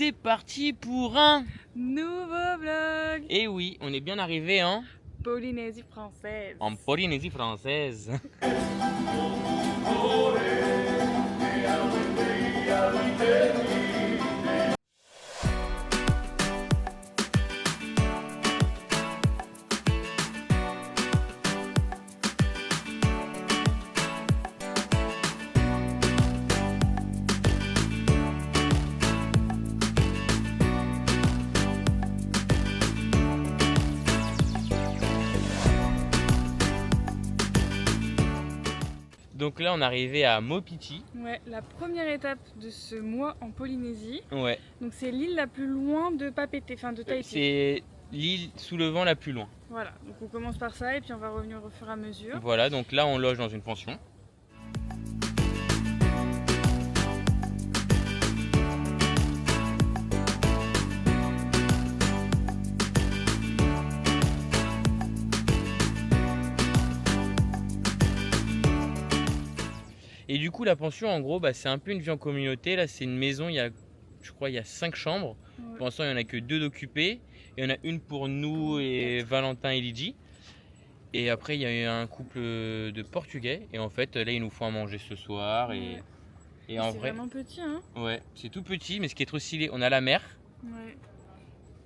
c'est parti pour un nouveau vlog. Et oui, on est bien arrivé en Polynésie française. En Polynésie française. Donc là, on est arrivé à Mopiti. Ouais, la première étape de ce mois en Polynésie. Ouais. Donc c'est l'île la plus loin de Papeete, enfin de Tahiti. C'est l'île sous le vent la plus loin. Voilà, donc on commence par ça et puis on va revenir au fur et à mesure. Voilà, donc là, on loge dans une pension. Et du coup, la pension, en gros, c'est un peu une vie en communauté. Là, c'est une maison, je crois il y a 5 chambres. Ouais. Pour l'instant, il n'y en a que 2 d'occupées. Il y en a une pour nous et Valentin et Lydie. Et après, il y a eu un couple de Portugais. Et en fait, là, ils nous font à manger ce soir. Ouais. Et en c'est vrai, vraiment petit, hein. ouais, c'est tout petit, mais ce qui est trop stylé, on a la mer. Ouais.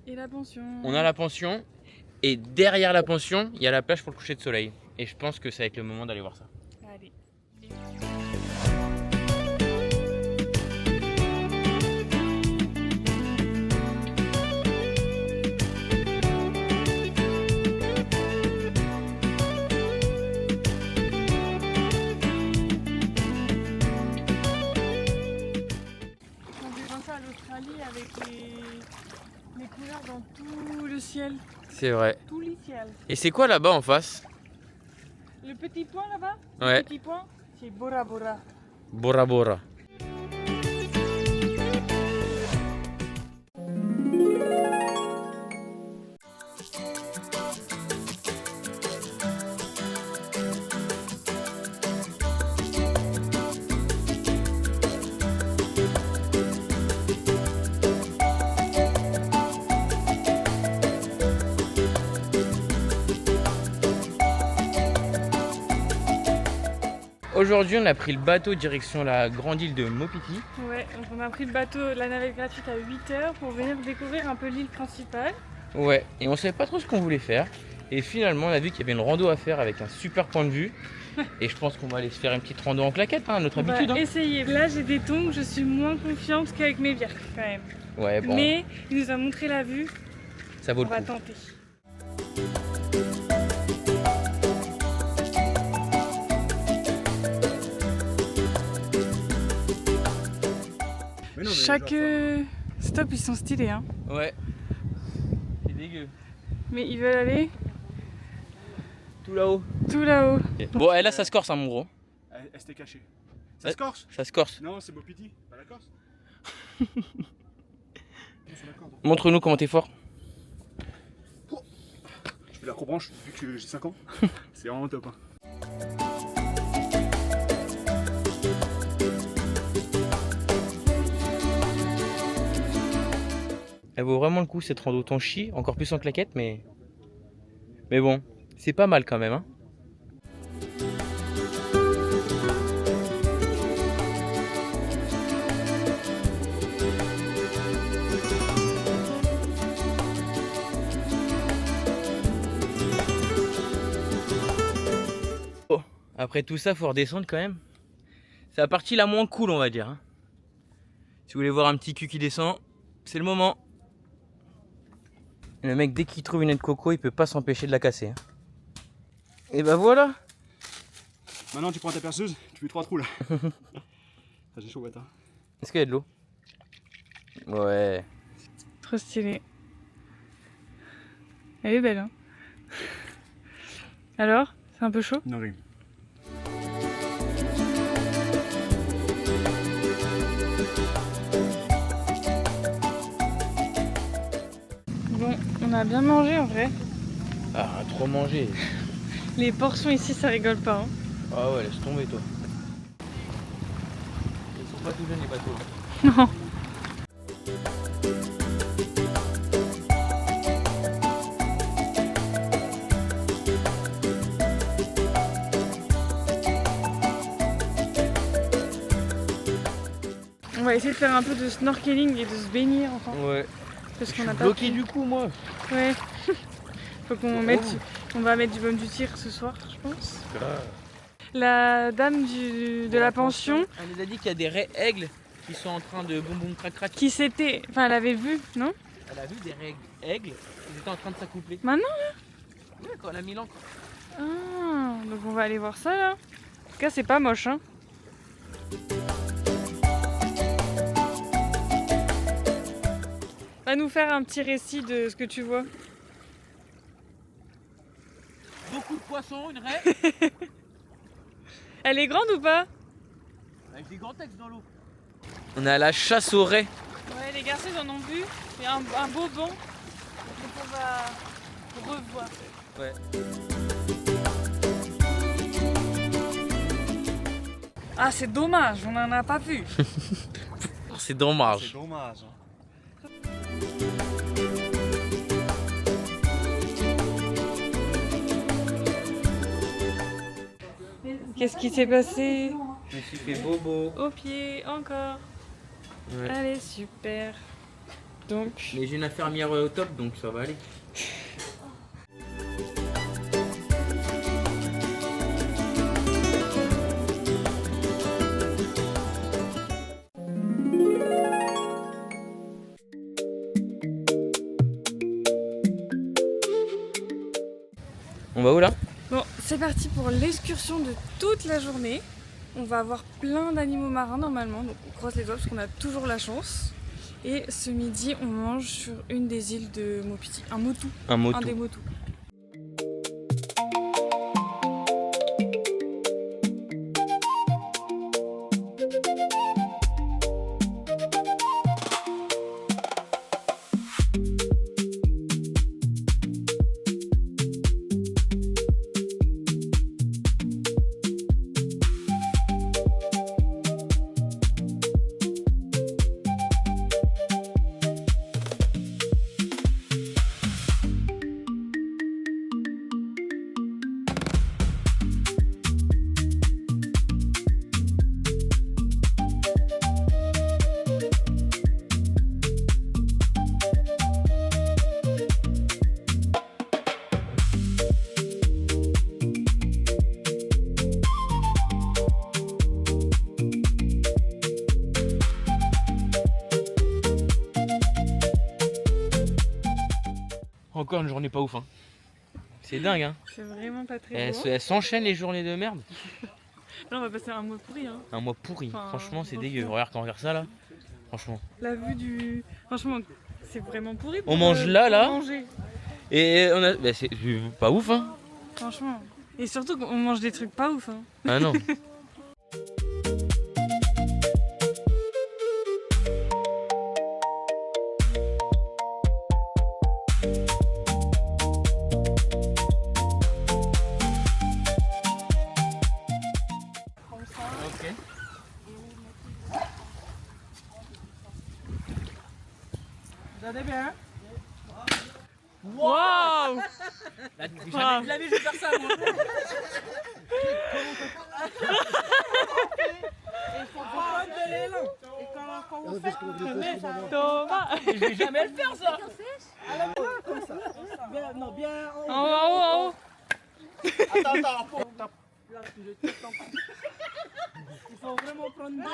Et la pension. On a la pension. Et derrière la pension, il y a la plage pour le coucher de soleil. Et je pense que ça va être le moment d'aller voir ça. Allez. On fait penser à l'Australie avec les couleurs dans tout le ciel, C'est vrai. tout le ciel. Et c'est quoi là-bas en face? Le petit point là-bas, Ouais. le petit point, c'est Bora Bora. Bora Bora. Aujourd'hui, on a pris le bateau direction la grande île de Mopiti. Ouais, donc on a pris le bateau, la navette gratuite à 8h pour venir découvrir un peu l'île principale. Ouais, et on savait pas trop ce qu'on voulait faire. Et finalement, on a vu qu'il y avait une rando à faire avec un super point de vue. Et je pense qu'on va aller se faire une petite rando en claquette, hein, notre On va habitude. Hein. essayer. Là j'ai des tongs, je suis moins confiante qu'avec mes bières quand même. Ouais, bon, Mais il nous a montré la vue, ça vaut on le va coup. tenter. Chaque stop ils sont stylés hein. Ouais, c'est dégueu. Mais ils veulent aller Tout là-haut. tout là-haut. Bon, et là, ça se corse, hein, mon gros. Elle s'était cachée. Ça se corse? Ça se corse. Non, c'est Mopiti, pas la Corse. Montre-nous comment t'es fort. Je fais l'acrobranche depuis que j'ai 5 ans. C'est vraiment top. Hein. Elle vaut vraiment le coup cette rando. T'en chies, encore plus en claquette, mais bon, c'est pas mal quand même. Hein. Bon, après tout ça, faut redescendre quand même. C'est la partie la moins cool, on va dire. Hein. Si vous voulez voir un petit cul qui descend, c'est le moment. Le mec, dès qu'il trouve une aide coco, il peut pas s'empêcher de la casser. Hein. Et bah voilà. Maintenant, tu prends ta perceuse, tu fais 3 trous là. Ça, j'ai chaud, bâtard. Est-ce qu'il y a de l'eau? Ouais. Trop stylé. Elle est belle hein. Alors, c'est un peu chaud? Non, rien. Bon, on a bien mangé en vrai. Ah, trop manger. Les portions ici ça rigole pas hein. Ah ouais, laisse tomber toi. Ils sont pas tout jeunes les bateaux. Non. essayer de faire un peu de snorkeling et de se baigner enfin. Ouais. Parce Je qu'on suis a pas bloqué pu. du coup, moi. Ouais. Faut qu'on on va mettre du baume du tir ce soir, je pense. La dame de la pension Elle nous a dit qu'il y a des raies aigles qui sont en train de boum boum crac crac. qui s'était. Enfin, elle avait vu, non? Elle a vu des raies aigles, ils étaient en train de s'accoupler. Maintenant Ouais, quand elle a mis l'encre. Ah, donc on va aller voir ça là. En tout cas, c'est pas moche, hein. Va nous faire un petit récit de ce que tu vois. Beaucoup de poissons, une raie. Elle est grande ou pas? Avec des grands textes dans l'eau. On est à la chasse aux raies. Ouais, les garçons ils en ont vu. Il y a un beau banc. Donc on va revoir. Ouais. Ah, c'est dommage, on en a pas vu. C'est dommage. C'est dommage. Qu'est-ce qui s'est passé? Je me suis fait bobo. Au pied, encore. Ouais. Allez, super. Donc, Mais j'ai une infirmière au top, donc ça va aller. On va où là? bon, c'est parti pour l'excursion de toute la journée. On va avoir plein d'animaux marins normalement, donc on croise les doigts parce qu'on a toujours la chance. Et ce midi, on mange sur une des îles de Mopiti, un motu, Un mot un tout. des motus. Encore une journée pas ouf, hein. C'est dingue, hein. C'est vraiment pas très Elles beau. elles s'enchaînent les journées de merde. Là, on va passer un mois pourri. Hein. Un mois pourri. Enfin, Franchement, c'est franchement. dégueu. Regarde quand on regarde ça là. Franchement. La vue du. Franchement, c'est vraiment pourri. On mange là, pour là. manger. Et on a. Bah, c'est pas ouf, hein. Franchement. Et surtout qu'on mange des trucs pas ouf. Hein. Ah non. Comme ça. Ok. Vous allez bien? Waouh! Jamais de la vie, je vais faire ça, moi. Thomas! Je vais jamais le faire, ça. Non, bien en En haut, en haut! Attends. Il faut vraiment prendre bien.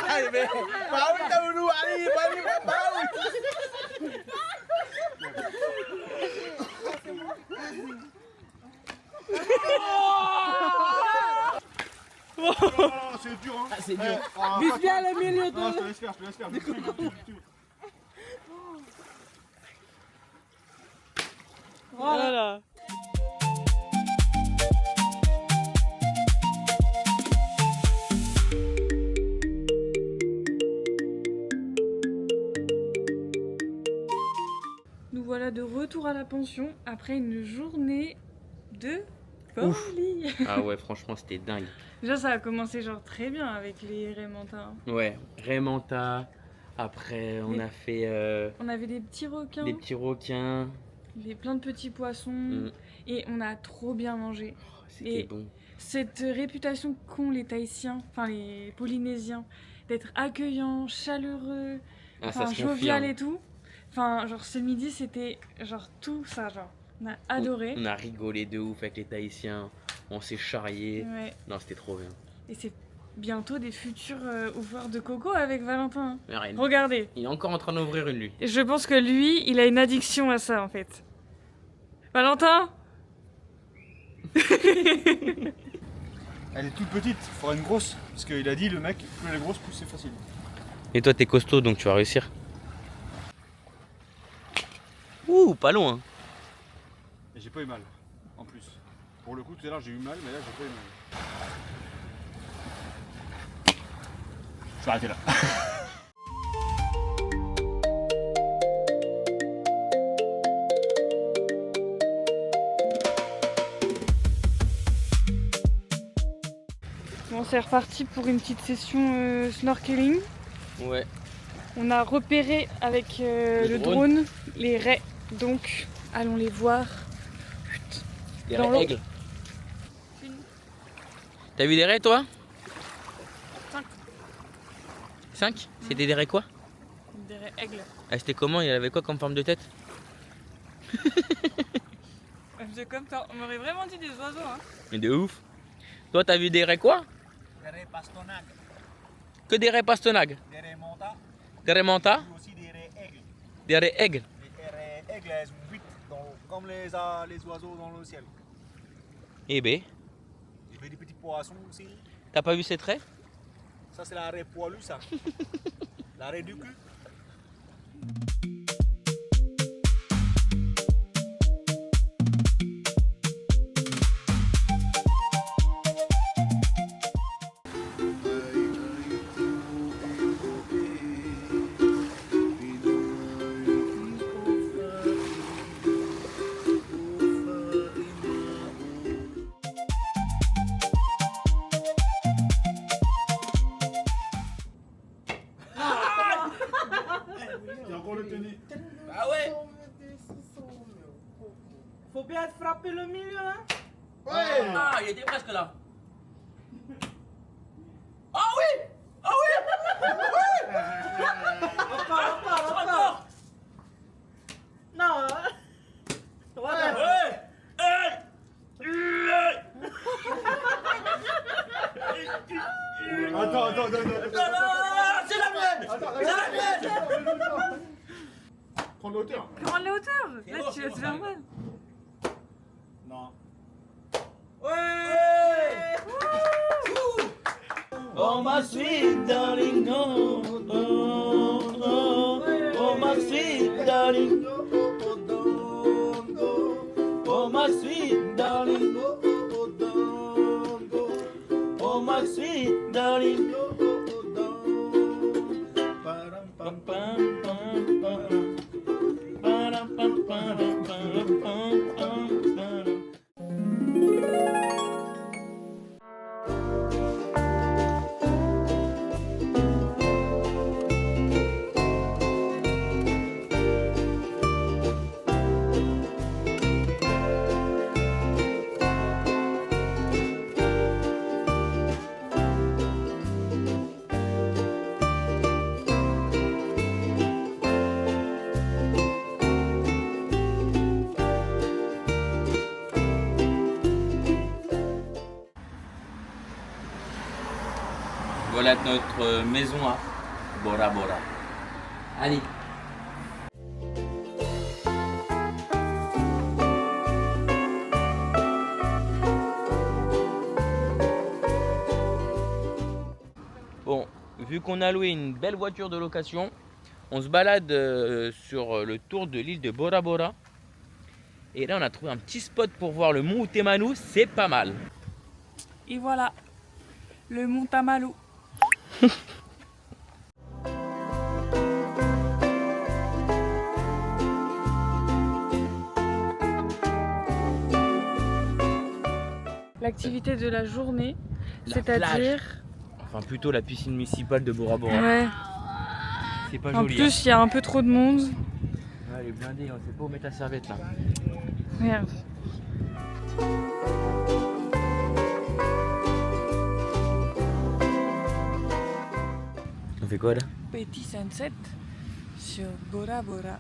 Allez, mais. Bawi tahu dulu, Ali. Bawi. Oh, c'est dur, hein. Ah, c'est dur. Vise bien le milieu Non, je de. te laisse faire, je te laisse faire. Je te tue. Voilà! Nous voilà de retour à la pension après une journée de folie. Ah ouais, franchement, c'était dingue. Déjà, ça a commencé genre très bien avec les Raymantins. Ouais, Raymanta. Après, on a fait On avait des petits requins, des petits requins. plein de petits poissons Mm. et on a trop bien mangé. Oh, c'était Et- bon. cette réputation qu'ont les Tahitiens, enfin les Polynésiens, d'être accueillants, chaleureux, Ah, enfin ça se jovial confirme. et tout. Enfin, genre ce midi, c'était genre tout ça, genre. On a adoré. On a rigolé de ouf avec les Tahitiens. On s'est charrié. Ouais. Non, c'était trop bien. Et c'est bientôt des futurs ouvreurs de coco avec Valentin. Mais rien. Regardez. Il est encore en train d'ouvrir une lui. Et je pense que lui, il a une addiction à ça en fait. Valentin? Elle est toute petite, il faudra une grosse. Parce qu'il a dit, le mec, plus elle est grosse, plus c'est facile. Et toi, t'es costaud, donc tu vas réussir. Ouh, pas loin. Et j'ai pas eu mal, en plus. Pour le coup, tout à l'heure j'ai eu mal, mais là j'ai pas eu mal. Je vais arrêter là. Bon, c'est reparti pour une petite session snorkeling. Ouais. On a repéré avec le drone. drone les raies, donc allons les voir. Des Dans raies l'eau. aigles. T'as vu des raies, toi? 5. 5? C'était des raies quoi? Des raies aigles. Ah, c'était comment? Il avait quoi comme forme de tête? C'est comme ça, on m'aurait vraiment dit des oiseaux. Hein. Mais de ouf. Toi, t'as vu des raies quoi? Des raies pastonag, Que des raies pastonagues. des raies monta, Des raies manta? et aussi des raies aigles. Des raies aigles. Les raies aigles, elles sont vite comme les oiseaux dans le ciel. Eh ben, Il y avait des petits poissons aussi. t'as pas vu cette raie? Ça, c'est la raie poilue, ça. La raie du cul. Il y a encore le tennis. Ah ouais. Faut bien frapper le milieu, hein. Ah, il était presque là. Ah oui. Ah oui. Encore. Non. Voilà. Attends. C'est la mienne. Attends. Prends de hauteur. Prends la hauteur. C'est Là, bon, tu c'est vas bon, te ça faire arrive. mal. Non. Oh my sweet darling, oh, oh, oh, oh my sweet darling, oh my sweet darling, oh my sweet darling. Pam, pam, pam, pam. Pam, pam, pam, pam, pam, pam. Voilà notre maison à Bora Bora. Allez. Bon, vu qu'on a loué une belle voiture de location, on se balade sur le tour de l'île de Bora Bora. Et là, on a trouvé un petit spot pour voir le mont Utemanu, c'est pas mal. Et voilà, le mont Tamalu. L'activité de la journée, La c'est-à-dire... Enfin, plutôt la piscine municipale de Bora Bora. Ouais, C'est pas en joli. plus il y a un peu trop de monde. Hein. Elle est blindée, on sait pas où mettre la serviette là. Regarde. On fait quoi là? Petit sunset sur Bora Bora.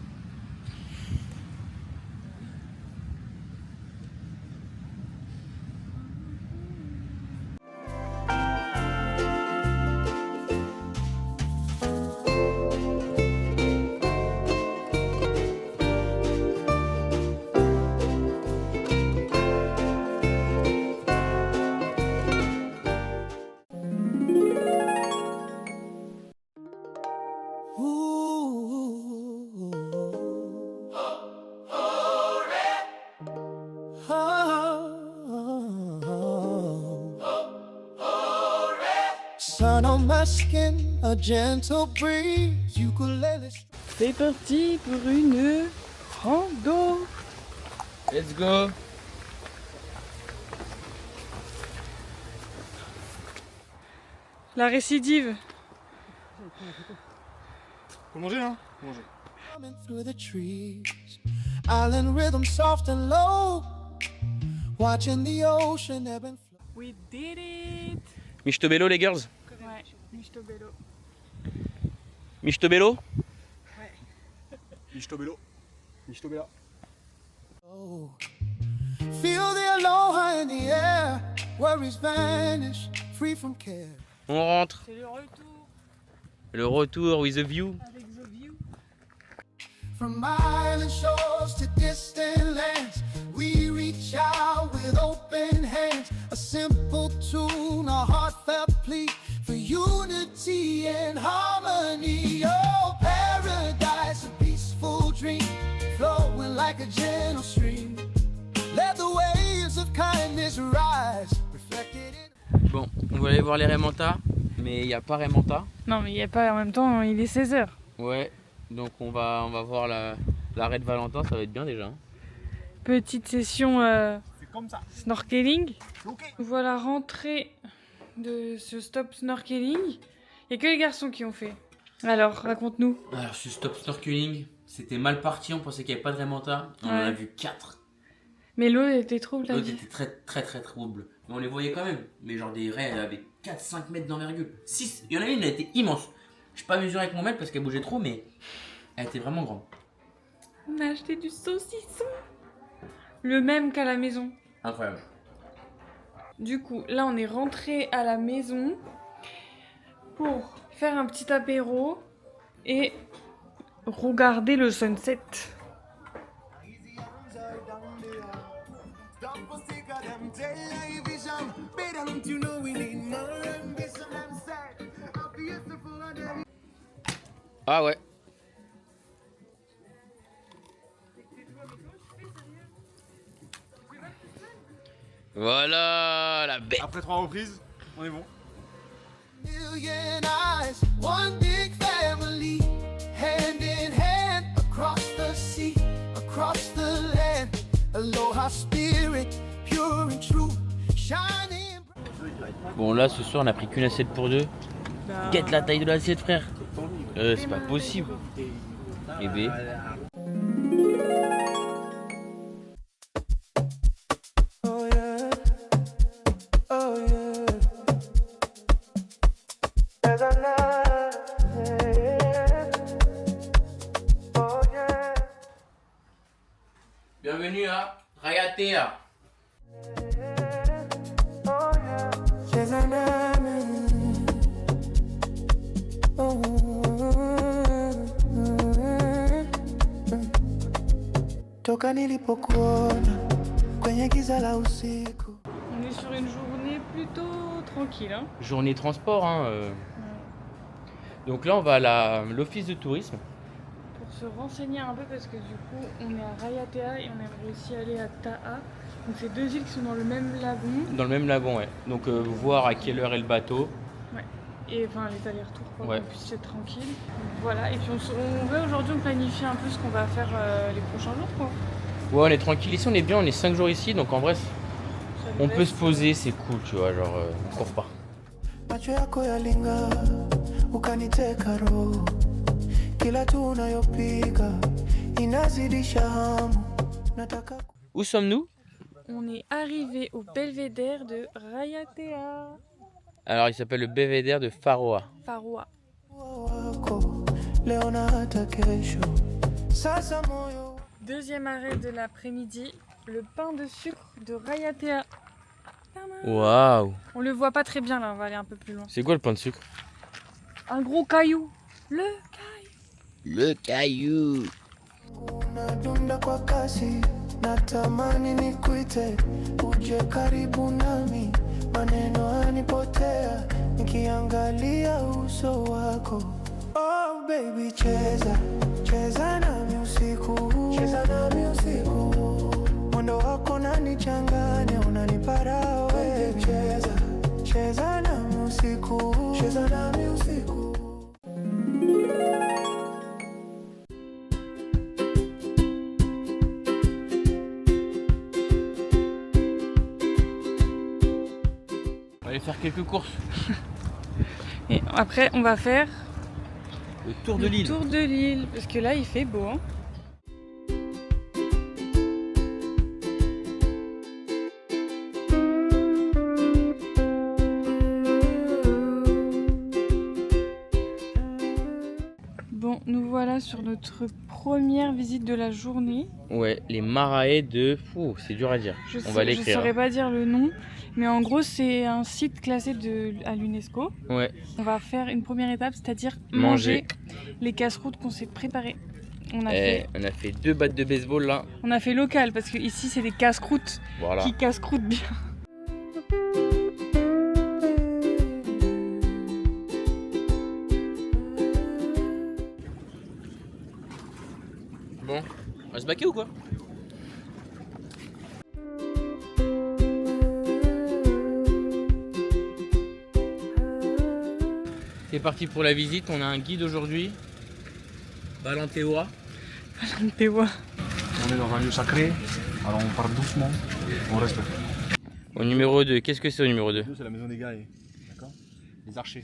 Sun on my skin, a gentle breeze, ukulele. C'est parti pour une rando. Let's go. La récidive. Faut manger, hein? Faut manger. Coming through the trees, island rhythm soft and low, watching the ocean ebb and flow. We did it. Michtobello les girls. Ouais, Michtobello. Michtobello. Michtobello. Michtobella. Oh. Feel the aloha in the air, worries vanish, free from care. On rentre. C'est le retour Le retour with the view. avec The View. From island shores to distant lands, we reach out with open hands. A simple tune, a heartfelt plea for unity and harmony. Oh, paradise, a peaceful dream, flowing like a gentle stream. Let the waves of kindness rise, reflected in... Bon, on va aller voir les Raymanta, mais il n'y a pas Raymanta. Non mais il n'y a pas en même temps, il est 16h. Ouais, donc on va voir l'arrêt de Valentin, ça va être bien déjà. Hein. Petite session C'est comme ça. snorkeling. Ok. Voilà rentrée de ce stop snorkeling. Il n'y a que les garçons qui ont fait. Alors, raconte-nous. Alors ce stop snorkeling, c'était mal parti, on pensait qu'il n'y avait pas de Raymanta. On en a Ouais. vu 4. Mais l'eau était trouble là. L'autre était très trouble. Mais on les voyait quand même. Mais genre des raies avec 4-5 mètres d'envergure. 6. Il y en avait une, elle était immense. Je n'ai pas mesuré avec mon mètre parce qu'elle bougeait trop, mais elle était vraiment grande. On a acheté du saucisson. Le même qu'à la maison. Incroyable. Du coup, là on est rentré à la maison pour faire un petit apéro et regarder le sunset. Ah ouais. Voilà la bête. Après 3 reprises, on est bon. Million eyes, one big family, hand in hand, across the sea, across the land. Aloha spirit, pure and true, shining. Bon là ce soir on a pris qu'une assiette pour deux. Quête la taille de l'assiette frère. C'est pas possible. Eh ben. Oh yeah, oh yeah. As I oh yeah. Bienvenue à Rayatea. Toka nilipokuona kwenye giza la usiku. On est sur une journée plutôt tranquille. Hein. Journée transport hein. Donc là on va à l'office de tourisme. Pour se renseigner un peu parce que du coup on est à Rayatea et on aimerait aussi aller à Ta'a. Donc c'est deux îles qui sont dans le même lagon. Dans le même lagon ouais. Donc voir à quelle heure est le bateau. Et enfin les allers-retours pour Ouais. qu'on puisse être tranquille. Donc, voilà, et puis on va aujourd'hui on planifie un peu ce qu'on va faire les prochains jours quoi. Ouais on est tranquille ici, on est bien, on est 5 jours ici donc en vrai Ça on nous peut laisse- se poser, c'est cool tu vois, genre on court pas. Macho yako yalinga ukaniteka roho, kila tu unayopiga inazidisha hamu. Nataka Où sommes-nous? On est arrivé au belvédère de Rayatea. Alors il s'appelle le belvédère de Faroa. Faroa. Deuxième arrêt de l'après-midi, le pain de sucre de Rayatea. Waouh. On le voit pas très bien là, on va aller un peu plus loin. C'est quoi le pain de sucre? Un gros caillou. Le caillou. Unadunda kwa kasi, natamani nikuite, uje karibu nami, maneno yanipotea, nikiangalia uso wako. Oh baby cheza, cheza nami usiku, cheza nami usiku, mwendo wako unanichanganya, unanipara we. Cheza, cheza nami usiku, cheza nami usiku. On va aller faire quelques courses. Et après, on va faire Le tour de le l'île. tour de l'île, parce que là, il fait beau. Hein. Bon, nous voilà sur notre première visite de la journée. Ouais, les Marae de... Fou, c'est dur à dire. On va Je l'écrire. saurais pas dire le nom, mais en gros, c'est un site classé à l'UNESCO. Ouais. On va faire une première étape, c'est-à-dire Manger. manger les casse-croûtes qu'on s'est préparées. On a On a fait 2 battes de baseball là. fait local, parce que ici, c'est des casse-croûtes Voilà. qui casse-croûtent bien. Bon, on va se baquer ou quoi? C'est parti pour la visite, on a un guide aujourd'hui. Balantewa. Tewa. On est dans un lieu sacré, alors on part doucement, on respecte. Au numéro 2, qu'est-ce que c'est au numéro 2? C'est la maison des guerriers, d'accord? Les archers,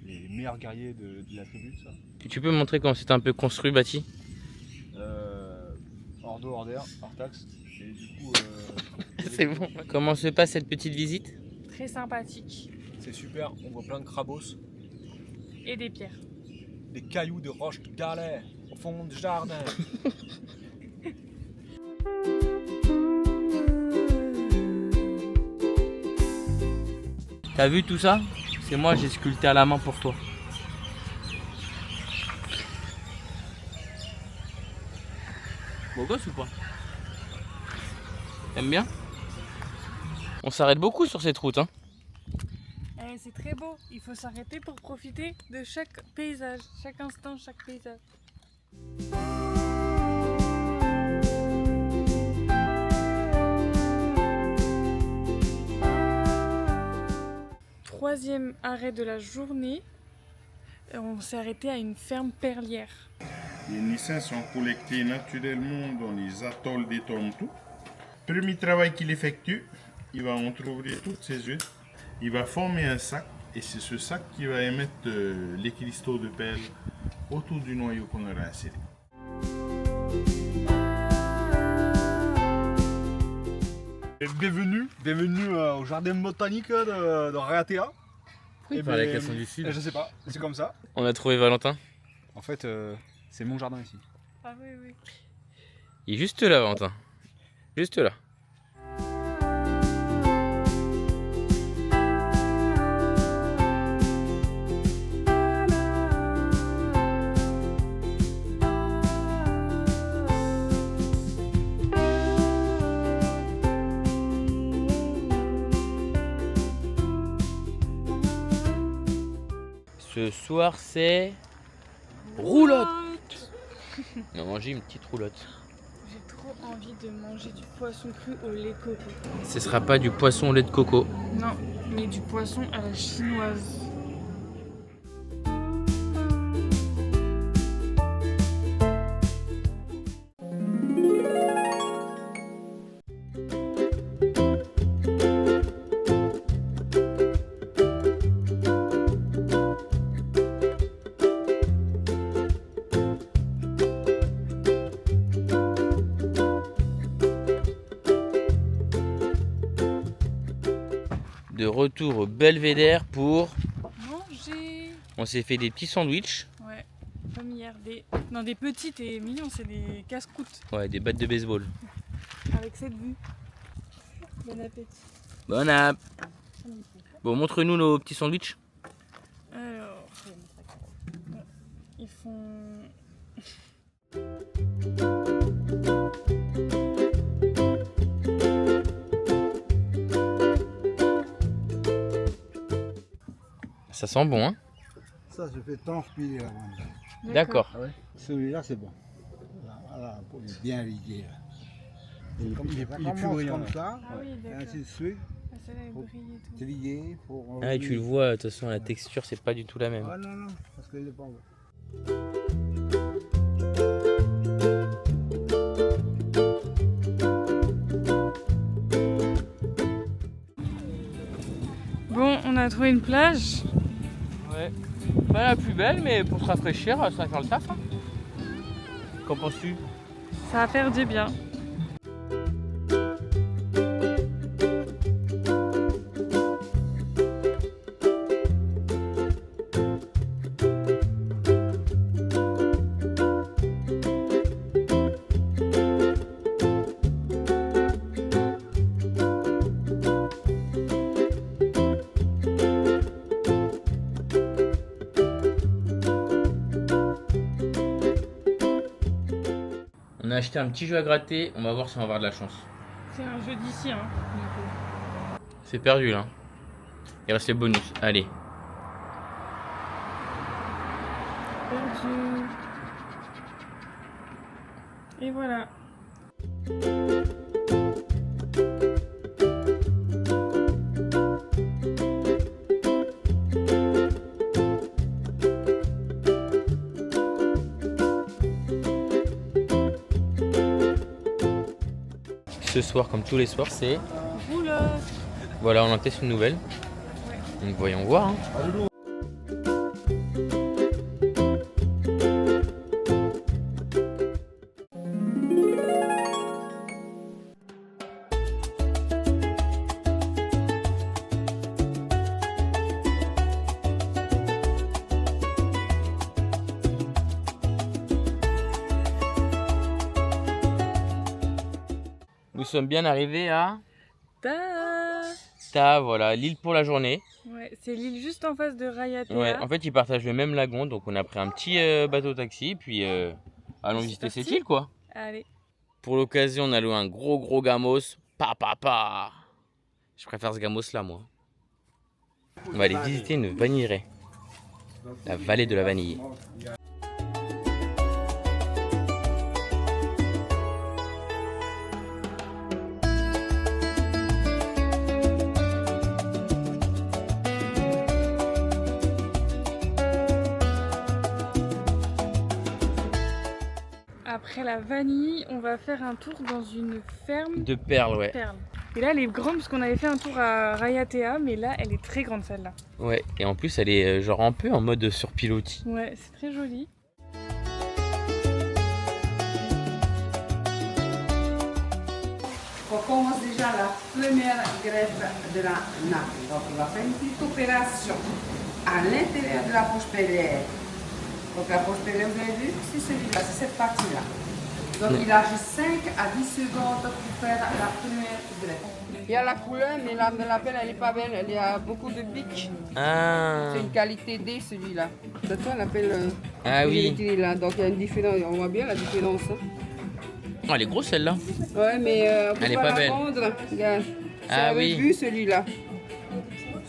les meilleurs guerriers de la tribu, ça. Tu peux me montrer comment c'est un peu construit, bâti? Hors d'eau, hors d'air, hors taxe. Et du coup, C'est bon. Comment se passe cette petite visite? Très sympathique. c'est super, on voit plein de crabos, Et des pierres. des cailloux de roches de galets au fond du jardin. T'as vu tout ça? C'est moi, j'ai sculpté à la main pour toi. Beau gosse ou pas? T'aimes bien? On s'arrête beaucoup sur cette route, hein. C'est très beau, il faut s'arrêter pour profiter de chaque paysage, chaque instant, chaque paysage. Troisième arrêt de la journée, on s'est arrêté à une ferme perlière. Les Nissins sont collectés naturellement dans les atolls des Toronto. Premier travail qu'il effectue, il va entrouvrir toutes ses œufs. Il va former un sac et c'est ce sac qui va émettre les cristaux de perles autour du noyau qu'on aura inséré. Bienvenue au jardin botanique de Rayatea. Il parle avec l'accent du sud. Je sais pas, c'est comme ça. On a trouvé Valentin. En fait, c'est mon jardin ici. Ah oui, oui. Il est juste là, Valentin. Juste là. Ce soir, c'est roulotte. On va manger une petite roulotte. J'ai trop envie de manger du poisson cru au lait de coco. Ce sera pas du poisson au lait de coco. Non, mais du poisson à la chinoise. De retour au Belvédère pour Manger. On s'est fait des petits sandwichs. Ouais, comme hier. Non, des petites et mignons, c'est des casse-croûtes. Ouais, des battes de baseball. Avec cette vue. Bon appétit. Bon app. Bon, montre-nous nos petits sandwichs. Alors, ils font... Ça sent bon, hein? Ça se fait transpirer la viande. D'accord. Ah ouais. Celui-là, c'est bon. Voilà, pour le bien riguer. Comme il est ça plus commence brillant, comme là. ça, Ah oui, et d'accord. ainsi de suite, Ah, celle-là, elle brille et tout. trier pour... Ah, et tu le vois, de toute façon, la texture, c'est pas du tout la même. Ah non, non, parce qu'il est pas bon. Bon, on a trouvé une plage. Ouais. Pas la plus belle, mais pour se rafraîchir, ça va faire le taf. Hein. Qu'en penses-tu? Ça va faire du bien. On a acheté un petit jeu à gratter, on va voir si on va avoir de la chance. C'est un jeu d'ici, hein. C'est perdu là. Il reste les bonus. Allez. Perdu. Et voilà. Ce soir, comme tous les soirs, c'est... Roulotte. Voilà, on en teste une nouvelle. Donc voyons voir. Hein. Nous sommes bien arrivés à Ta, voilà, l'île pour la journée. Ouais, c'est l'île juste en face de Rayatea. Ouais, en fait, ils partagent le même lagon, donc on a pris un petit bateau taxi, puis allons C'est visiter parti. cette île, quoi. Allez. Pour l'occasion, on a loué un gros gamos. Pa. Je préfère ce gamos là, moi. On va aller visiter une vanillerie. La vallée de la vanille. Après la vanille, on va faire un tour dans une ferme De perles, ouais. perles. Et là, elle est grande parce qu'on avait fait un tour à Rayatea, mais là, elle est très grande celle-là. Ouais, et en plus, elle est genre un peu en mode sur pilotis. Ouais, c'est très joli. On commence déjà la première greffe de la nappe. Donc on va faire une petite opération à l'intérieur de la poche périenne. Donc la poche périenne, vous avez vu, c'est celui-là, c'est cette partie-là. Donc il a juste 5 à 10 secondes pour faire la première greffe. Il y a la couleur, mais la pelle, elle n'est pas belle, il y a beaucoup de pics. Ah, C'est une qualité D celui-là. C'est toi l'appelle Ah oui. là. Donc il y a une différence, on voit bien la différence. Hein. Oh, elle est grosse celle-là. Ouais, mais on peut Elle est pas pas la belle. vendre. Regarde. C'est Ah un oui. rebut celui-là.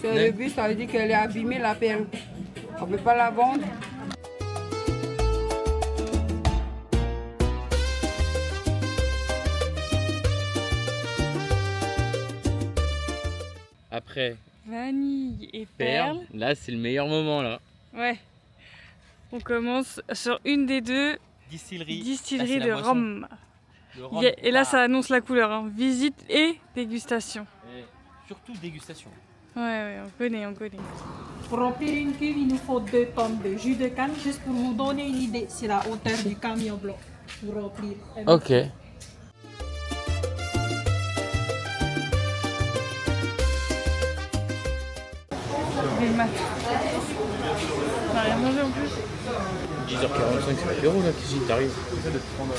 C'est un Ouais. rebut, ça veut dire qu'elle est abîmée la perle. On peut pas la vendre. Après, Vanille et perles. perles. Là, c'est le meilleur moment, là. Ouais. On commence sur une des deux Distillerie. distilleries de rhum. Le Et là, ça annonce la couleur. Hein. Visite et dégustation. Et surtout dégustation. Ouais, on connaît, on connaît. Pour remplir une cuve, il nous faut 2 tonnes de jus de canne, juste pour vous donner une idée, c'est la hauteur du camion blanc pour remplir. Ok. Les maths. n'a rien mangé en plus. 10h45, c'est l'apéro là, qu'est-ce qui t'arrive? J'essaie de te prendre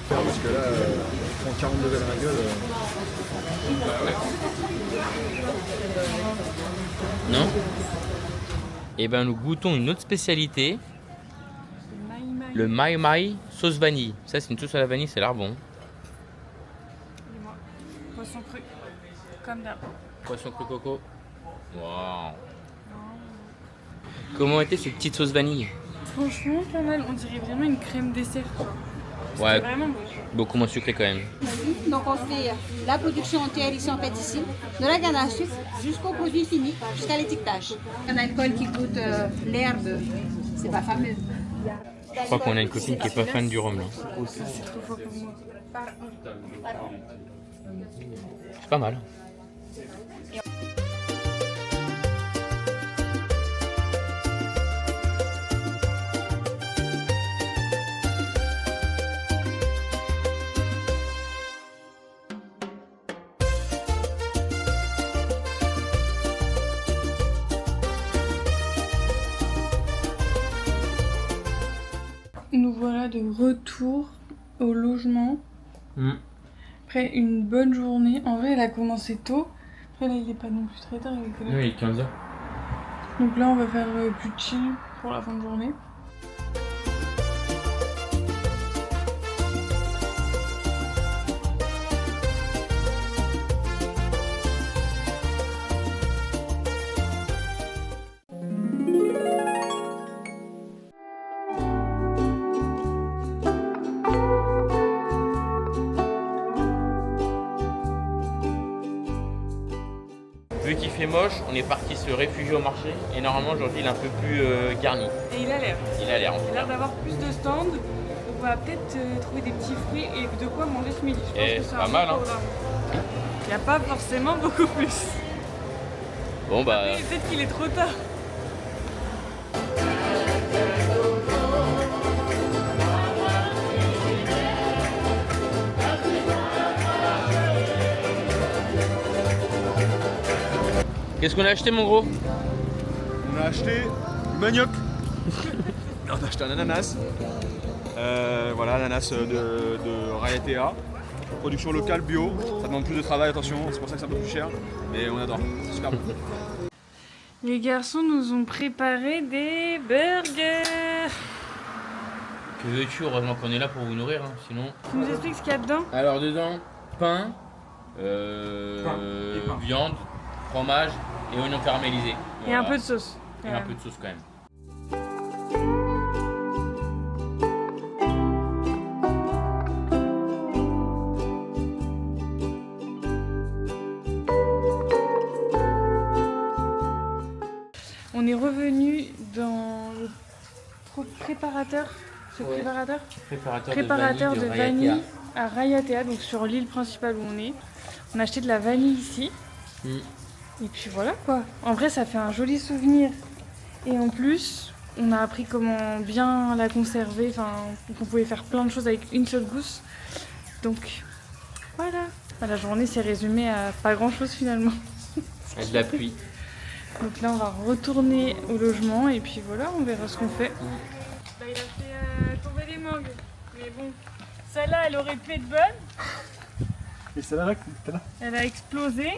parce que là, je prends 40 degrés dans la gueule. Non? Et ben nous goûtons une autre spécialité, le Mai Mai sauce vanille. Ça c'est une sauce à la vanille, ça a l'air bon. Dis-moi. Poisson cru. Comme d'hab. Poisson cru coco. Waouh. Comment était cette petite sauce vanille? Franchement, pas mal. On dirait vraiment une crème dessert. C'était Ouais, vraiment bon. beaucoup moins sucré quand même. Donc on fait la production entière ici en fait ici, de la canne à sucre jusqu'au produit fini, jusqu'à l'étiquetage. Un alcool qui goûte l'herbe, c'est pas fameux. Je crois qu'on a une copine qui est pas fan du rhum là. C'est trop fort pour moi. C'est pas mal. Nous voilà de retour au logement. Après une bonne journée. En vrai, elle a commencé tôt. Après, là, il est pas non plus très tard. Il est Oui, 15h. Donc là, on va faire plus chill pour la fin de journée. Vu qu'il fait moche, on est parti se réfugier au marché et normalement aujourd'hui il est un peu plus garni. Et il a l'air. Il a l'air en Il tout a l'air cas. d'avoir plus de stands. On va peut-être trouver des petits fruits et de quoi manger ce midi. Je pense Et que c'est pas un mal, bon hein. programme. Il n'y a pas forcément beaucoup plus. Bon bah Mais peut-être qu'il est trop tard. qu'est-ce qu'on a acheté mon gros? On a acheté du manioc. On a acheté un ananas. Voilà, ananas de Rayatea. Production locale, bio. Ça demande plus de travail, attention, c'est pour ça que c'est un peu plus cher. Mais on adore, c'est super bon. Les garçons nous ont préparé des burgers. Que veux-tu? Heureusement qu'on est là pour vous nourrir, hein, sinon. Tu nous expliques ce qu'il y a dedans? Alors dedans, pain, viande, fromage et oignons caramélisés. Et un Voilà. peu de sauce. Et un peu de sauce quand même. On est revenu dans le préparateur. Ce Ouais. préparateur de vanille Rayatea. à Rayatea, donc sur l'île principale où on est. On a acheté de la vanille ici. Et puis voilà quoi. En vrai, ça fait un joli souvenir. Et en plus, on a appris comment bien la conserver. Enfin, qu'on pouvait faire plein de choses avec une seule gousse. Donc voilà. La journée s'est résumée à pas grand chose finalement. Avec de la pluie. Donc là, on va retourner au logement et puis voilà, on verra ce qu'on fait. Bah, il a fait tomber les mangues. Mais bon, celle-là, elle aurait pu être bonne. Et celle-là, t'es là. Elle a explosé.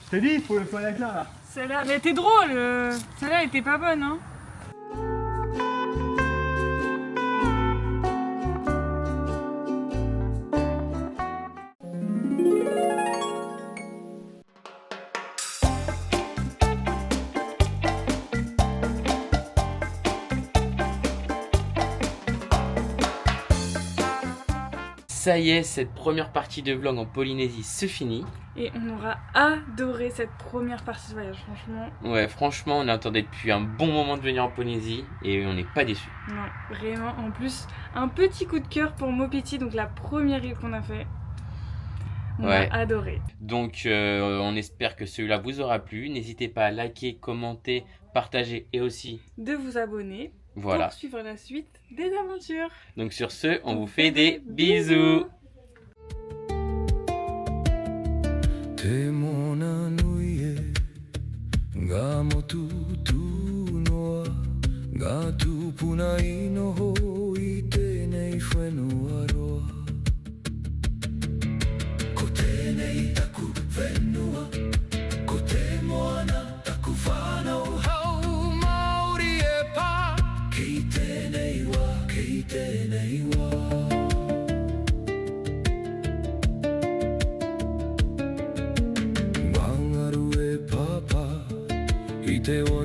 Je t'ai dit, il faut aller avec là. Celle-là, mais elle était drôle. Celle-là, elle était pas bonne, hein. Ça y est, cette première partie de vlog en Polynésie se finit. Et on aura adoré cette première partie de voyage, franchement. Ouais, franchement, on attendait depuis un bon moment de venir en Polynésie et on n'est pas déçus. Non, vraiment. En plus, un petit coup de cœur pour Mopiti, donc la première île qu'on a fait. On Ouais. a adoré. Donc, on espère que celui-là vous aura plu. N'hésitez pas à liker, commenter, partager et aussi, De vous abonner voilà. pour suivre la suite des aventures. Donc sur ce, on vous fait des bisous. Te mona nui e, ngā motu tūnoa, Ngā tūpuna I noho I tēnei whenua roa Ko tēnei taku whenua Ko te moana taku whānau hau Māori e pā Kei tēnei wā, kei tēnei wā Ngāngaru e pāpā I te o